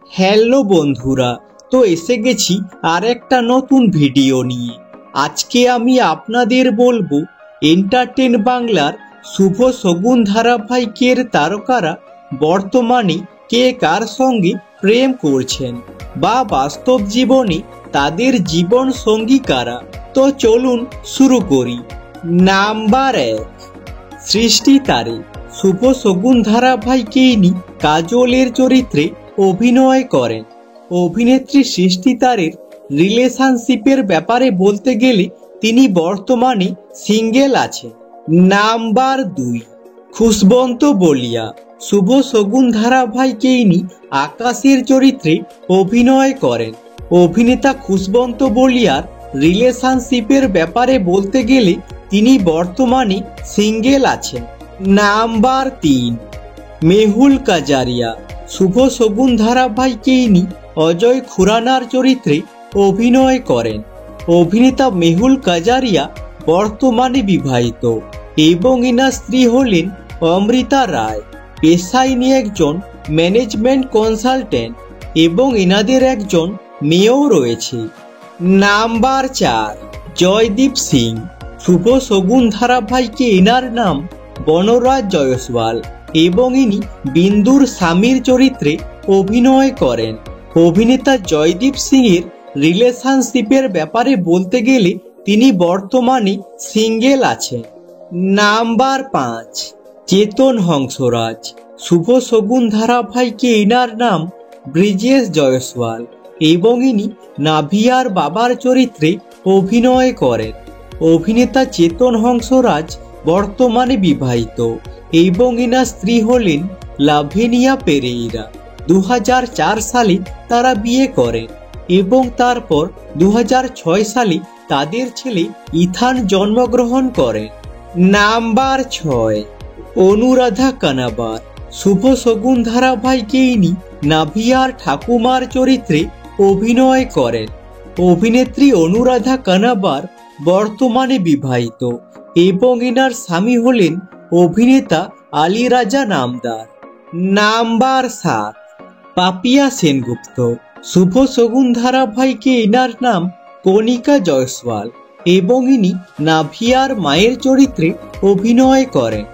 Hello বন্ধুরা, তো এসে গেছি আর একটা নতুন ভিডিও নিয়ে। আজকে আমি আপনাদের বলবো এন্টারটেন বাংলার শুভ শগুন ধারাবাহিকের তারকারা বর্তমানে কে কার সঙ্গে প্রেম করছেন বা বাস্তব জীবনে তাদের জীবন সঙ্গী কারা। তো চলুন শুরু করি। নাম্বার 1, সৃষ্টি তারে। শুভ শগুন ধারাবাহিকে ইনি কাজলের চরিত্রে অভিনয় করেন। অভিনেত্রী সৃষ্টি তারের রিলেশনশিপের ব্যাপারে বলতে গেলে তিনি বর্তমানে সিঙ্গেল আছেন। নাম্বার 2, খুশবন্ত বলিয়া। শুভ শগুন ধারাবাহিকে ইনি আকাশের চরিত্রে অভিনয় করেন। অভিনেতা খুশবন্ত বলিয়ার রিলেশনশিপের ব্যাপারে বলতে গেলে তিনি বর্তমানে সিঙ্গেল আছেন। নাম্বার 3, মেহুল কাজারিয়া। শুভ শগুন ধারাবাহিকে ইনি অজয় খুরানার চরিত্রে অভিনয় করেন। অভিনেতা মেহুল কাজারিয়া বর্তমানে বিবাহিত এবং ইনার স্ত্রী হলেন অমৃতা রায়। পেশায় ইনি একজন ম্যানেজমেন্ট কনসালটেন্ট এবং ইনাদের একজন মেয়েও রয়েছে। নাম্বার 4, জয়দীপ সিং। শুভ শগুন ধারাবাহিকে এনার নাম বনরাজ জয়সওয়াল এবং ইনি বিন্দুর স্বামীর চরিত্রে অভিনয় করেন। অভিনেতা জয়দীপ সিং এর রিলেশনশিপের ব্যাপারে বলতে গেলে তিনি বর্তমানে সিঙ্গেল আছেন। নাম্বার 5, চেতন হংসরাজ। শুভ শগুন ধারাবাহিকে এনার নাম ব্রিজেশ জয়সওয়াল এবং ইনি নাভিয়ার বাবার চরিত্রে অভিনয় করেন। অভিনেতা চেতন হংসরাজ বর্তমানে বিবাহিত এবং ইনার স্ত্রী হলেন লাভেনিয়া পেরেইরা। 2004 সালে তারা বিয়ে করেন এবং তারপর 2006 সালে তাদের ছেলে ইথান জন্মগ্রহণ করেন। নাম্বার 6, অনুরাধা কানাবার। শুভ শগুন ধারাবাহিকে ইনি নাভিয়ার ঠাকুমার চরিত্রে অভিনয় করেন। অভিনেত্রী অনুরাধা কানাবার বর্তমানে বিবাহিত এবং ইনার স্বামী হলেন অভিনেতা আলী রাজা নামদার। নাম্বার 7, পাপিয়া সেনগুপ্ত। শুভ শগুন ধারাবাহিকে ইনার নাম কণিকা জয়সওয়াল এবং ইনি নাভিয়ার মায়ের চরিত্রে অভিনয় করেন।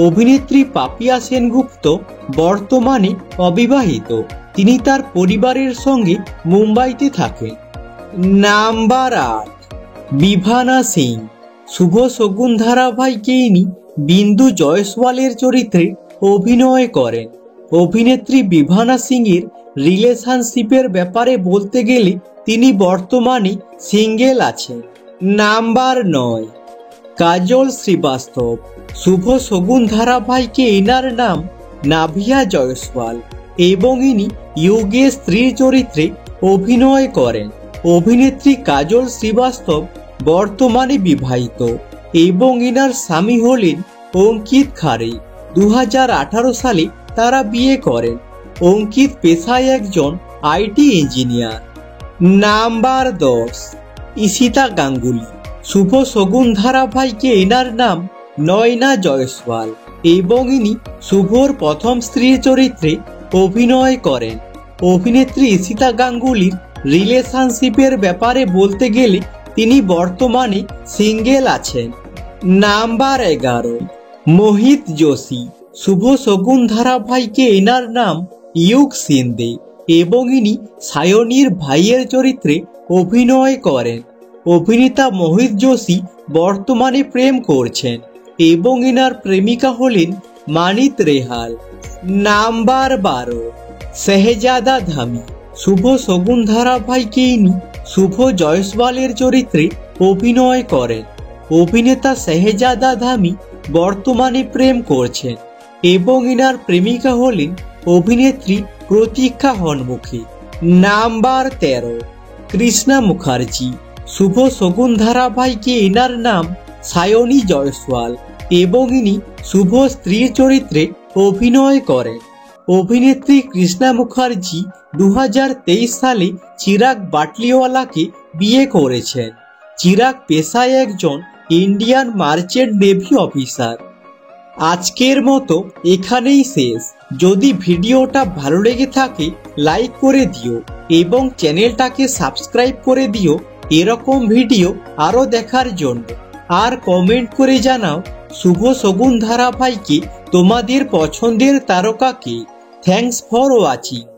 অভিনেত্রী পাপিয়া সেনগুপ্ত বর্তমানে অবিবাহিত। তিনি তার পরিবারের সঙ্গে মুম্বাইতে থাকেন। নাম্বার 8, বিভানা সিং। শুভ শগুন ধারাবাহিকে ইনি বিন্দু জয়সওয়ালের চরিত্রে অভিনয় করেন। অভিনেত্রী বিভানা সিং এর রিলেশনশিপের ব্যাপারে বলতে গেলে তিনি বর্তমানে সিঙ্গেল আছেন। নাম্বার 9, কাজল শ্রীবাস্তব। শুভ শগুন ধারাবাহিকে এনার নাম নাভিয়া জয়সওয়াল এবং ইনি ইয়োগের স্ত্রীর চরিত্রে অভিনয় করেন। অভিনেত্রী কাজল শ্রীবাস্তব বর্তমানে বিবাহিত এবং ইনার স্বামী হলেন অঙ্কিত খারে। 2018 সালে তারা বিয়ে করেন। অঙ্কিত পেশায় একজন IT engineer. Number 10, Ishita Ganguly. Shubh Shagun ধারাবাহিকে এনার নাম নয়না জয়সওয়াল এবং ইনি শুভর প্রথম স্ত্রীর চরিত্রে অভিনয় করেন। অভিনেত্রী ঈশিতা গাঙ্গুলির রিলেশনশিপের ব্যাপারে বলতে গেলে তিনি বর্তমানে সিঙ্গেল আছেন। নাম্বার 11, মোহিত যোশী। শুভ শগুন ধারাবাহিকে এনার নাম ইয়ুক সিন্দে এবং ইনি সায়নীর ভাইয়ের চরিত্রে অভিনয় করেন। অভিনেতা মোহিত যোশী বর্তমানে প্রেম করছেন এবং এনার প্রেমিকা হলেন মানিত রেহাল। নাম্বার 12, শেহজাদা ধামি। শুভ শগুন ধারাবাহিকে ইনি শুভ জয়সওয়ালের চরিত্রে অভিনয় করেন। অভিনেতা শেহজাদা ধামি বর্তমানে প্রেম করছেন এবং ইনার প্রেমিকা হলেন অভিনেত্রী প্রতীক্ষা হনমুখী। নাম্বার 13, কৃষ্ণা মুখার্জি। শুভ শগুন ধারাবাহিকে এনার নাম সায়নী জয়সওয়াল এবং ইনি শুভ স্ত্রীর চরিত্রে অভিনয় করেন। অভিনেত্রী কৃষ্ণা মুখার্জি 2023 সালে চিরাগ বাটলিওয়ালাকে বিয়ে করেছেন। চিরাগ পেশায় একজন ইন্ডিয়ান মার্চেন্ট নেভি অফিসার। আজকের মতো এখানেই শেষ। যদি ভিডিওটা ভালো লেগে থাকে লাইক করে দিও এবং চ্যানেলটাকে সাবস্ক্রাইব করে দিও এরকম ভিডিও আরো দেখার জন্য। আর কমেন্ট করে জানাও শুভ শগুন ধারাবাহিকে তোমাদের পছন্দের তারকা কে। Thanks for watching.